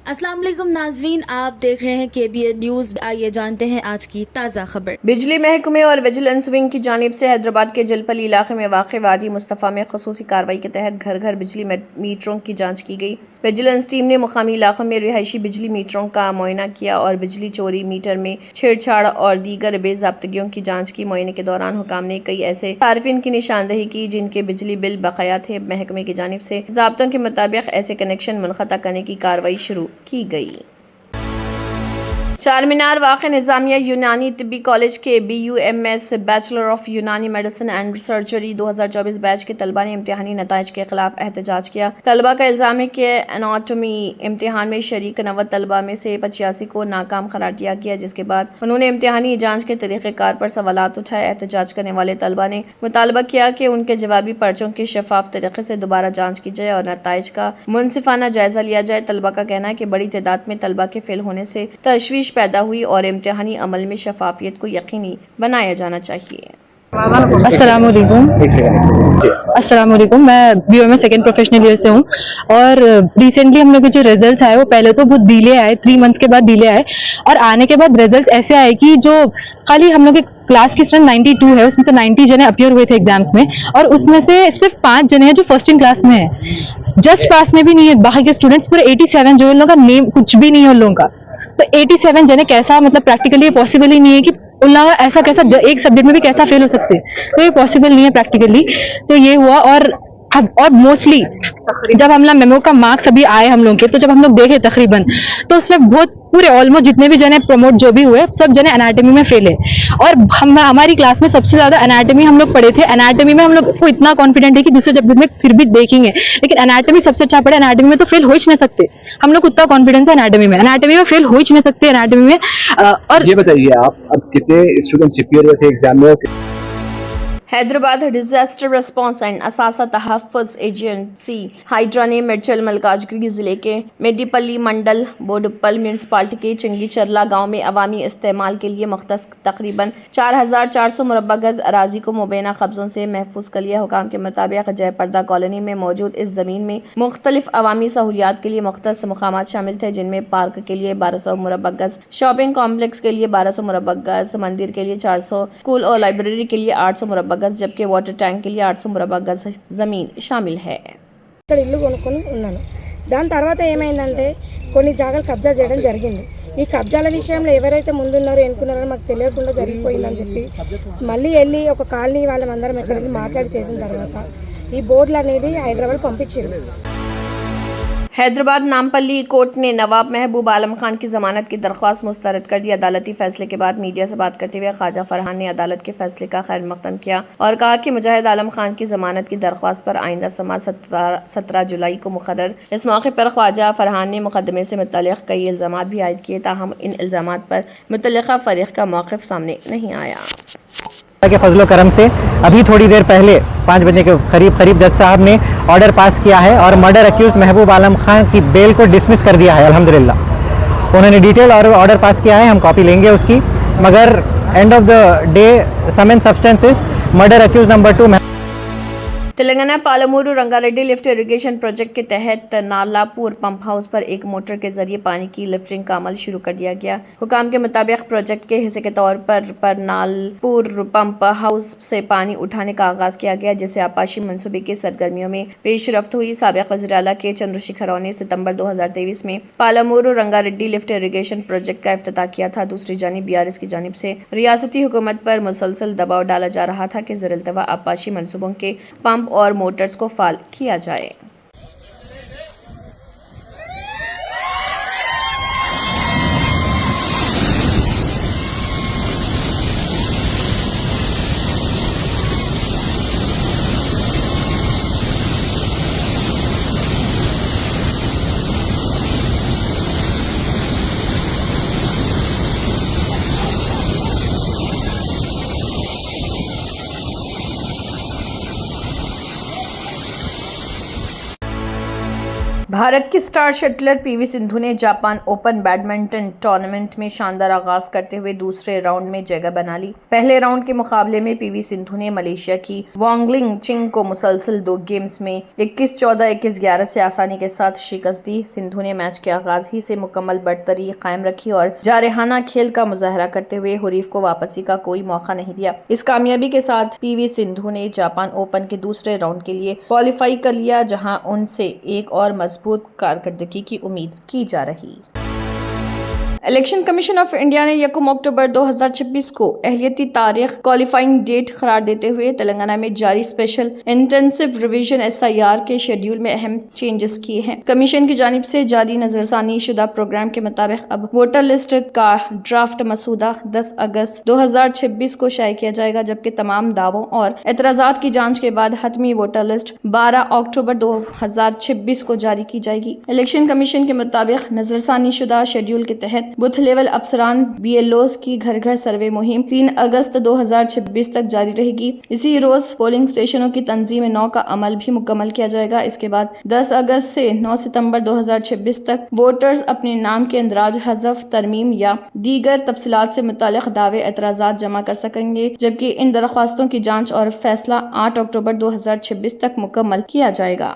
अस्सलाम वालेकुम नाजरीन, आप देख रहे हैं KBN न्यूज़। आइए जानते हैं आज की ताज़ा खबर। बिजली महकमे और विजिलेंस विंग की जानिब से हैदराबाद के जलपली इलाके में वाक़ वादी मुस्तफ़ा में खसूसी कार्रवाई के तहत घर घर बिजली मीटरों की जांच की गई। विजिलेंस टीम ने मुकामी इलाकों में रिहायशी बिजली मीटरों का मुआयना किया और बिजली चोरी, मीटर में छेड़छाड़ और दीगर बेज़ाब्तगियों की जांच की। मुआयने के दौरान हुकाम ने कई ऐसे सार्फिन की निशानदही की जिनके बिजली बिल बकाया थे। महकमे की जानिब से ज़ाब्तों के मुताबिक ऐसे कनेक्शन मुनक़ता करने की कार्रवाई शुरू की गई। चारमीनार वाक़े निज़ामिया यूनानी तिब्बी कॉलेज के BUMS बैचलर ऑफ यूनानी मेडिसिन एंड सर्जरी 2024 बैच के तलबा ने इम्तिहानी नताइज के खिलाफ एहतजाज किया। तलबा का इल्ज़ाम है कि एनाटमी इम्तिहान में शरीक 90 तलबा में से 85 को नाकाम करार दिया गया, जिसके बाद उन्होंने इम्तिहानी जांच के तरीक़ेकार पर सवालात उठाए। एहतजाज करने वाले तलबा ने मुतालबा किया कि उनके जवाबी पर्चों की शफाफ तरीके से दोबारा जाँच की जाए और नताइज का मुनसिफाना जायजा लिया जाए। तलबा का कहना है कि बड़ी तादाद में तलबा के फेल होने से तशवीश पैदा हुई और इम्तिहानी अमल में शफाफियत को यकीनी बनाया जाना चाहिए। अस्सलामुअलैकुम, मैं BUMS सेकेंड प्रोफेशनल ईयर से हूँ और रिसेंटली हम लोग के जो रिजल्ट्स आए वो पहले तो बहुत डिले आए, 3 मंथ्स के बाद डिले आए और आने के बाद रिजल्ट्स ऐसे आए कि जो खाली हम लोग के क्लास की स्ट्रेंथ 92 है, उसमें से 90 जने अपीयर हुए थे एग्जाम्स में और उसमें से सिर्फ 5 जने हैं जो फर्स्ट इन क्लास में है। जस्ट पास में भी नहीं है, बाकी के स्टूडेंट्स पूरे 87 जो उन लोगों का नेम कुछ भी नहीं है उन लोगों का। तो 87 जने कैसा, मतलब प्रैक्टिकली पॉसिबल ही नहीं है कि उन लोगों का ऐसा कैसा एक सब्जेक्ट में भी कैसा फेल हो सकते हैं, तो ये पॉसिबल नहीं है प्रैक्टिकली। तो ये हुआ और मोस्टली जब हम लोग मेमो का मार्क्स अभी आए हम लोग के, तो जब हम लोग देखे तकरीबन तो उसमें बहुत पूरे ऑलमोस्ट जितने भी जने प्रमोट जो भी हुए सब जने एनाटॉमी में फेल है और हमारी क्लास में सबसे ज्यादा एनाटॉमी हम लोग पढ़े थे। एनाटॉमी में हम लोग को इतना कॉन्फिडेंट है कि दूसरे सब्जेक्ट में फिर भी देखेंगे, लेकिन एनाटॉमी सबसे अच्छा पढ़े। एनाटॉमी में तो फेल हो ही नहीं सकते, हम लोग उतना कॉन्फिडेंस है एनाटॉमी में फेल हो ही नहीं सकते एनाटॉमी में। और ये बताइए आप अब कितने स्टूडेंट्स अपीयर हुए थे एग्जाम में? हैदराबाद डिजास्टर रिस्पांस एंड असासा तहफ़्फ़ुज़ एजेंसी हाइड्रा ने मिर्चल मलकाजगिरी जिले के मेडीपल्ली मंडल बोडुप्पल म्यूनसिपालिटी के चिंगी चरला गांव में अवामी इस्तेमाल के लिए मुख्तस तकरीबन 4400 मुरब्बा गज अराजी को मुबैना कब्जों से महफूज कर लिया। हुकाम के मुताबिक जयपर्दा कॉलोनी में मौजूद इस जमीन में मुख्तलिफ अवामी सहूलियात के लिए मुख्तस मकामात शामिल थे, जिनमें पार्क के लिए 1200 मुरब्बा गज, शॉपिंग कॉम्प्लेक्स के लिए 1200 मुरब्बा गज, मंदिर के लिए 400, स्कूल और लाइब्रेरी के लिए 800 मुरब्बा गज, जबकि वाटर टैंक के लिए 800 मुरब्बा गज जमीन शामिल है। ఇక్కడ ఇల్లు కొనుక్కొని ఉన్నాను। దాని తర్వాత ఏమైందంటే కొన్ని జాగాలు కబ్జా చేయడం జరిగింది। ఈ కబ్జాల విషయంలో ఎవరైతే ముందున్నారో ఎన్నుకున్నారో మాకు తెలియకుండా జరిగిపోయిందని చెప్పి మళ్ళీ వెళ్ళి ఒక కాలనీ వాళ్ళందరం ఎక్కడ వెళ్ళి మాట్లాడి చేసిన తర్వాత ఈ బోర్డులు అనేది హైదరాబాద్ పంపించారు। हैदराबाद नामपल्ली कोर्ट ने नवाब महबूब आलम खान की जमानत की दरख्वास्त मुस्तरद कर दी। अदालती फैसले के बाद मीडिया से बात करते हुए ख्वाजा फरहान ने अदालत के फैसले का खैर मकदम किया और कहा कि मुजाहिद आलम खान की जमानत की दरख्वास्त पर आइंदा समाअत 17 जुलाई को मुकर्रर। इस मौके पर ख्वाजा फरहान ने मुकदमे से मुतल्लिक़ कई इल्ज़ामात भी आयद किए, ताहम इन इल्ज़ामात पर मुतल्लिक़ा फ़रीक़ का मौक़िफ़ सामने नहीं आया। के फजलो करम से अभी थोड़ी देर पहले 5 बजे के करीब जज साहब ने ऑर्डर पास किया है और मर्डर एक्यूज महबूब आलम खान की बेल को डिसमिस कर दिया है। अल्हम्दुलिल्लाह उन्होंने डिटेल और ऑर्डर पास किया है, हम कॉपी लेंगे उसकी, मगर end of the day sum and substances murder accused number 2 Telangana Palamuru Rangareddy lift irrigation project के तहत नालापुर पंप हाउस पर एक मोटर के जरिए पानी की लिफ्टिंग का अमल शुरू कर दिया गया। हुकाम के मुताबिक प्रोजेक्ट के हिस्से के तौर पर नालपुर पंप हाउस से पानी उठाने का आगाज किया गया, जिससे आपाशी मंसूबे की सरगर्मियों में पेशरफ्त हुई। साबिक वज़ीर आला के चंद्रशेखर ने सितंबर 2023 में पालमूरू रंगारेड्डी लिफ्ट इरिगेशन प्रोजेक्ट का इफ्तिताह किया था। दूसरी जानिब BRS की जानिब से रियासती हुकूमत पर मुसलसल दबाव डाला जा रहा था कि ज़र-ए-अल्तवा आपाशी मंसूबों के पंप और मोटर्स को फाल किया जाए। भारत की स्टार शटलर पीवी सिंधु ने जापान ओपन बैडमिंटन टूर्नामेंट में शानदार आगाज करते हुए दूसरे राउंड में जगह बना ली। पहले राउंड के मुकाबले में पीवी सिंधु ने मलेशिया की वांगलिंग चिंग को मुसलसल 2 गेम्स में 21-14, 21-11 से आसानी के साथ शिकस्त दी। सिंधु ने मैच के आगाज ही से मुकम्मल बढ़तरी कायम रखी और जारहाना खेल का मुजाहरा करते हुए हुरीफ को वापसी का कोई मौका नहीं दिया। इस कामयाबी के साथ पीवी सिंधु ने जापान ओपन के दूसरे राउंड के लिए क्वालिफाई कर लिया, जहां उनसे एक और मजबूत कारकर्दगी की उम्मीद की जा रही। इलेक्शन कमीशन ऑफ इंडिया ने 1 अक्टूबर 2026 को अहलियती तारीख क्वालिफाइंग डेट करार देते हुए तेलंगाना में जारी स्पेशल इंटेंसिव रिवीजन SIR के शेड्यूल में अहम चेंजेस किए हैं। कमीशन की जानिब से जारी नजरसानी शुदा प्रोग्राम के मुताबिक अब वोटर लिस्ट का ड्राफ्ट मसूदा 10 अगस्त 2026 को शाये किया जाएगा, जबकि तमाम दावों और एतराजात की जांच के बाद हतमी वोटर लिस्ट 12 अक्टूबर 2026 को जारी की जाएगी। इलेक्शन कमीशन के मुताबिक नजरसानी शुदा शेड्यूल के तहत बूथ लेवल अफसरान BLOs की घर घर सर्वे मुहिम 3 अगस्त 2026 तक जारी रहेगी। इसी रोज पोलिंग स्टेशनों की तंजीम 9 का अमल भी मुकम्मल किया जाएगा। इसके बाद 10 अगस्त से 9 सितंबर 2026 तक वोटर्स अपने नाम के इंदराज, हज़फ, तरमीम या दीगर तफसीलात से मुतालिक दावे एतराजात जमा कर सकेंगे, जबकि इन दरख्वास्तों की जांच और फैसला 8 अक्टूबर 2026 तक मुकम्मल किया जाएगा।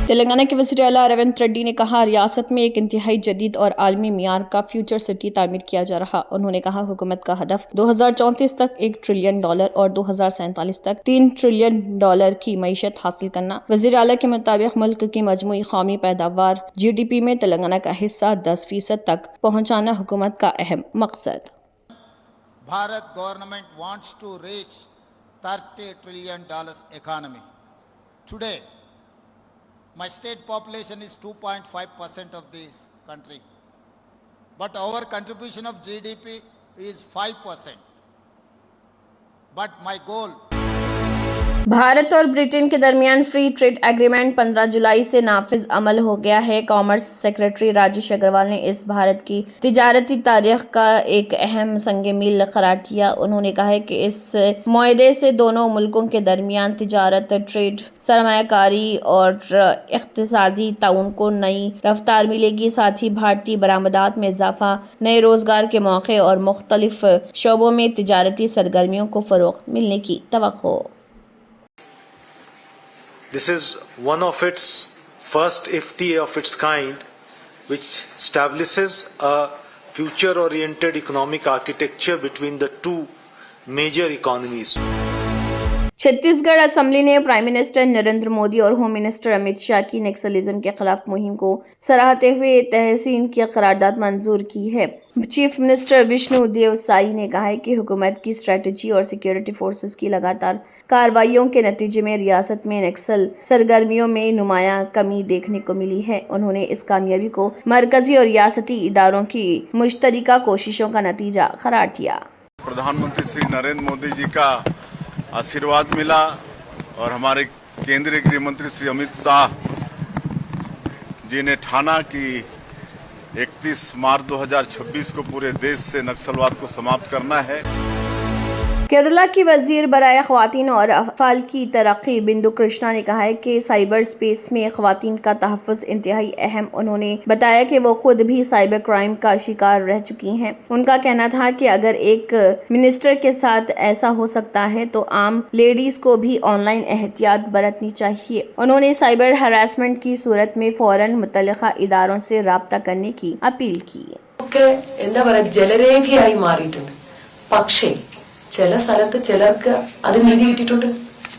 तेलंगाना के वज़ीर आला रेवंत रेड्डी ने कहा, रियासत में एक इंतहाई जदीद और आलमी मियार का फ्यूचर सिटी तामीर किया जा रहा। उन्होंने कहा, हुकूमत का हदफ 2034 तक $1 ट्रिलियन और 2047 तक $3 ट्रिलियन की मईशत हासिल करना। वज़ीर आला के मुताबिक मुल्क की मजमूई कौमी पैदावार GDP में तेलंगाना का हिस्सा 10% तक पहुँचाना हुकूमत का अहम मकसद। Bharat government wants to reach $30 trillion economy. Today, my state population is 2.5% of this country, but our contribution of GDP is 5%. But my goal Bharat और ब्रिटेन के दरमियान फ्री ट्रेड एग्रीमेंट 15 जुलाई से नाफिज अमल हो गया है। कॉमर्स सेक्रेटरी राजेश अग्रवाल ने इस भारत की तिजारती तारीख का एक अहम संगे मील करार दिया। उन्होंने कहा है कि इस मुआहदे से दोनों मुल्कों के दरमियान तिजारत, ट्रेड, सरमायाकारी और इक्तिसादी ताउन को नई रफ्तार मिलेगी। साथ ही भारतीय बरामदात में इजाफा, नए रोजगार के मौके और मुख्तलिफ शोबों में तिजारती सरगर्मियों को फरोग मिलने की तवक्को। This is one of its first FTA of its kind, which establishes a future-oriented economic architecture between the two major economies. Chhattisgarh assembly ने प्राइम मिनिस्टर नरेंद्र मोदी और होम मिनिस्टर अमित शाह की नक्सलिज्म के खिलाफ मुहिम को सराहते हुए तहसीन की करारदाद मंजूर की है। चीफ मिनिस्टर विष्णु देव साई ने कहा है कि हुकूमत की स्ट्रेटजी और सिक्योरिटी फोर्सेस की लगातार कार्रवाइयों के नतीजे में रियासत में नक्सल सरगर्मियों में नुमायां कमी देखने को मिली है। उन्होंने इस कामयाबी को मरकजी और रियासती इदारों की मुश्तरका कोशिशों का नतीजा करार दिया। प्रधानमंत्री श्री नरेंद्र मोदी जी का आशीर्वाद मिला और हमारे केंद्रीय गृह मंत्री श्री अमित शाह जी ने ठाना कि 31 मार्च 2026 को पूरे देश से नक्सलवाद को समाप्त करना है। केरला की वजीर बराए ख्वातीन और अफाल की तरक्की बिंदु कृष्णा ने कहा है कि साइबर स्पेस में ख्वातीन का तहफ़्फ़ुज़ इंतहाई अहम। उन्होंने बताया कि वो खुद भी साइबर क्राइम का शिकार रह चुकी हैं। उनका कहना था कि अगर एक मिनिस्टर के साथ ऐसा हो सकता है तो आम लेडीज को भी ऑनलाइन एहतियात बरतनी चाहिए। उन्होंने साइबर हरासमेंट की सूरत में फौरन मुतल्लिका इदारों से राब्ता करने की अपील की। ജലരേഖയായി മാറിയിട്ടുണ്ട്, പക്ഷേ ചില സ്ഥലത്ത് ചിലർക്ക് അത് നീതി കിട്ടിയിട്ടുണ്ട്,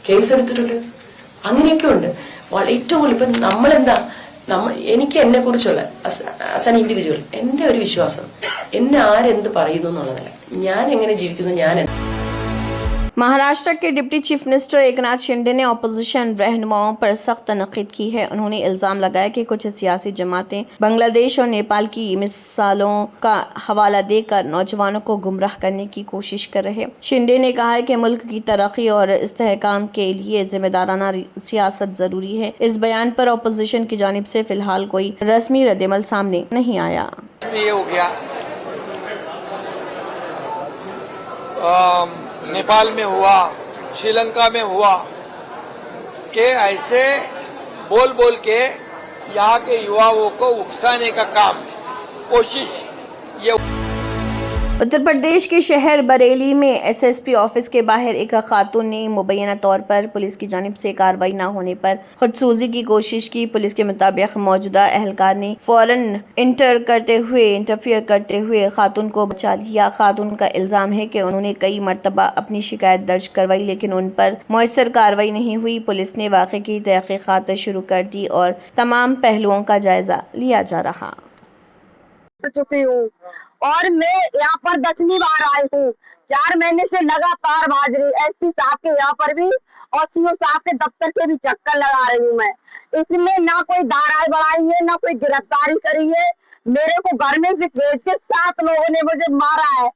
കേസെടുത്തിട്ടുണ്ട്, അങ്ങനെയൊക്കെ ഉണ്ട്. ഏറ്റവും കൂടുതൽ ഇപ്പം എനിക്ക് എന്നെ കുറിച്ചുള്ള ആസ് ആൻ ഇൻഡിവിജ്വൽ എൻ്റെ ഒരു വിശ്വാസം, എന്നെ ആരെന്ത് പറയുന്നു എന്നുള്ളതല്ല, ഞാൻ എങ്ങനെ ജീവിക്കുന്നു, ഞാൻ महाराष्ट्र के deputy chief minister Eknath Shinde ने अपोजिशन रहनुमाओं पर सख्त तनकीद की है। उन्होंने इल्जाम लगाया कि कुछ सियासी जमातें बांग्लादेश और नेपाल की मिसालों का हवाला देकर नौजवानों को गुमराह करने की कोशिश कर रहे हैं। शिंदे ने कहा है कि मुल्क की तरक्की और इस्तेहकाम के लिए जिम्मेदाराना सियासत जरूरी है। इस बयान पर अपोजिशन की जानिब से फिलहाल कोई रस्मी रद्दअमल सामने नहीं आया। ये हो गया, नेपाल में हुआ, श्रीलंका में हुआ, ये ऐसे बोल बोल के यहाँ के युवाओं को उकसाने का काम, कोशिश ये उत्तर प्रदेश के शहर बरेली में एसएसपी ऑफिस के बाहर एक खातून ने मुबैना तौर पर पुलिस की जानिब से कार्रवाई न होने पर खुदसूजी की कोशिश की। पुलिस के मुताबिक मौजूदा एहलकार ने फौरन इंटरफियर करते हुए खातून को बचा लिया। खातून का इल्जाम है कि उन्होंने कई मरतबा अपनी शिकायत दर्ज करवाई लेकिन उन पर मौसर कार्रवाई नहीं हुई। पुलिस ने वाक़े की तहकीकात शुरू कर दी और तमाम पहलुओं का जायजा लिया जा रहा। चुकी हूँ और मैं यहाँ पर 10वीं बार आई हूँ। 4 महीने से लगातार हाजिरी एसपी साहब के यहाँ पर भी और सीओ साहब के दफ्तर के भी चक्कर लगा रही हूँ मैं। इसमें ना कोई धाराएं बढ़ाई है ना कोई गिरफ्तारी करी है। मेरे को घर में से भेज के 7 लोगों ने मुझे मारा है।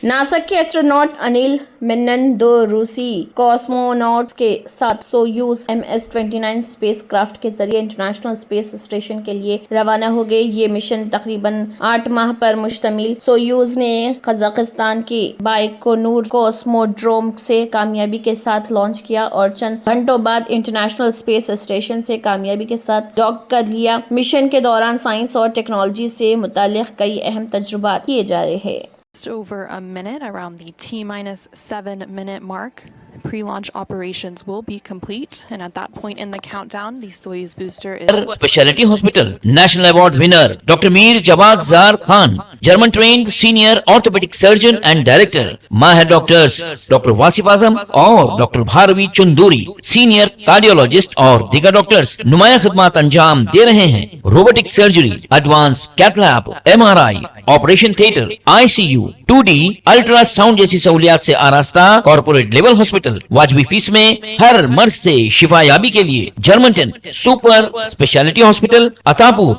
नासा के एस्ट्रोनॉट अनिल मेनन 2 रूसी कॉस्मोनॉट्स के साथ सोयूज MS-29 स्पेसक्राफ्ट के जरिए इंटरनेशनल स्पेस स्टेशन के लिए रवाना हो गए। ये मिशन तकरीबन 8 माह पर मुश्तमिल। सोयूज ने कजाकिस्तान के बाइकोनूर कॉस्मोड्रोम से कामयाबी के साथ लॉन्च किया और चंद घंटों बाद इंटरनेशनल स्पेस स्टेशन से कामयाबी के साथ डॉक कर लिया। मिशन के दौरान साइंस और टेक्नोलॉजी से मुताल्लिक कई अहम तजुर्बात किए जा रहे हैं। Just over a minute, around the T-7 minute mark, pre-launch operations will be complete, and at that point in the countdown, the Soyuz booster is... Specialty Hospital, National Award winner, Dr. Mir Jawad Zar Khan, German-trained senior orthopedic surgeon and director, Mahir doctors, Dr. Wasif Azam और Dr. Bharvi Chunduri, senior cardiologist और दीगर doctors नुमाया खिदमत अंजाम दे रहे हैं। Robotic surgery, advance cath lab, MRI, operation theatre, ICU, 2D ultrasound जैसी सहूलियात से आरास्ता कॉर्पोरेट लेवल हॉस्पिटल, वाजबी फीस में हर मर्ज से शिफायाबी के लिए German super speciality hospital Attapur.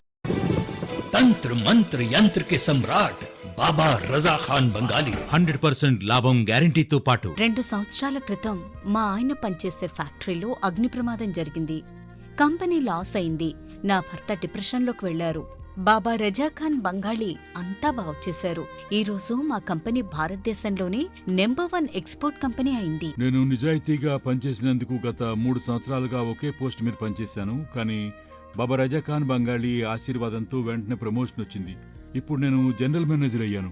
तंत्र मंत्र यंत्र के सम्राट బాబా రజా ఖాన్ బంగాలి 100% లాభం గ్యారెంటీతో పాటు 2 సంవత్సరాల క్రితం మా ఆయన పనిచేసే ఫ్యాక్టరీలో అగ్ని ప్రమాదం జరిగింది. కంపెనీ లాస్ అయింది. నా భర్త డిప్రెషన్లోకి వెళ్లారు. బాబా రజా ఖాన్ బంగాళీ అంతా బాగు చేశారు. ఈ రోజు మా కంపెనీ భారతదేశంలోనే నెంబర్ 1 ఎక్స్పోర్ట్ కంపెనీ అయింది. నేను నిజాయితీగా పనిచేసినందుకు గత 3 సంవత్సరాలుగా ఒకే పోస్ట్ మీద పనిచేశాను. కానీ బాబా రజా ఖాన్ బంగాళీ ఆశీర్వాదంతో వెంటనే ప్రమోషన్ వచ్చింది. ఇప్పుడు నేను జనరల్ మేనేజర్ అయ్యాను.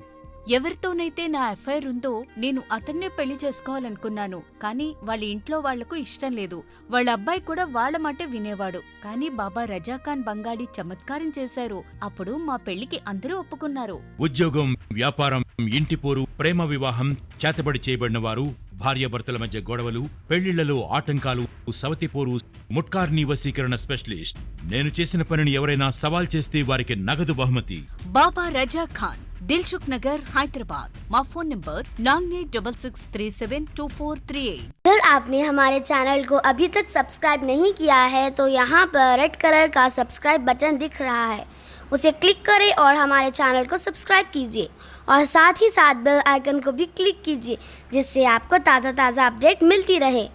ఎవరితోనైతే నా అఫైర్ ఉందో నేను అతన్నే పెళ్లి చేసుకోవాలనుకున్నాను. కానీ వాళ్ళ ఇంట్లో వాళ్లకు ఇష్టం లేదు. వాళ్ళ అబ్బాయి కూడా వాళ్ళ మాటే వినేవాడు. కానీ బాబా రజా ఖాన్ బంగాళీ చమత్కారం చేశారు. అప్పుడు మా పెళ్లికి అందరూ ఒప్పుకున్నారు. ఉద్యోగం, వ్యాపారం, ఇంటి పోరు, ప్రేమ వివాహం, చేతబడి చేయబడిన వారు, భార్యాభర్తల మధ్య గొడవలు, పెళ్లిళ్లలో ఆటంకాలు, సవతిపోరు, ముట్కార్ని వశీకరణ స్పెషలిస్ట్. నేను చేసిన పనిని ఎవరైనా సవాల్ చేస్తే వారికి నగదు బహుమతి. బాబా రజా ఖాన్, दिलसुख नगर, हैदराबाद। माँ फोन नंबर 9866372438। अगर आपने हमारे चैनल को अभी तक सब्सक्राइब नहीं किया है तो यहाँ पर रेड कलर का सब्सक्राइब बटन दिख रहा है, उसे क्लिक करें और हमारे चैनल को सब्सक्राइब कीजिए और साथ ही साथ बेल आइकन को भी क्लिक कीजिए जिससे आपको ताज़ा अपडेट मिलती रहे।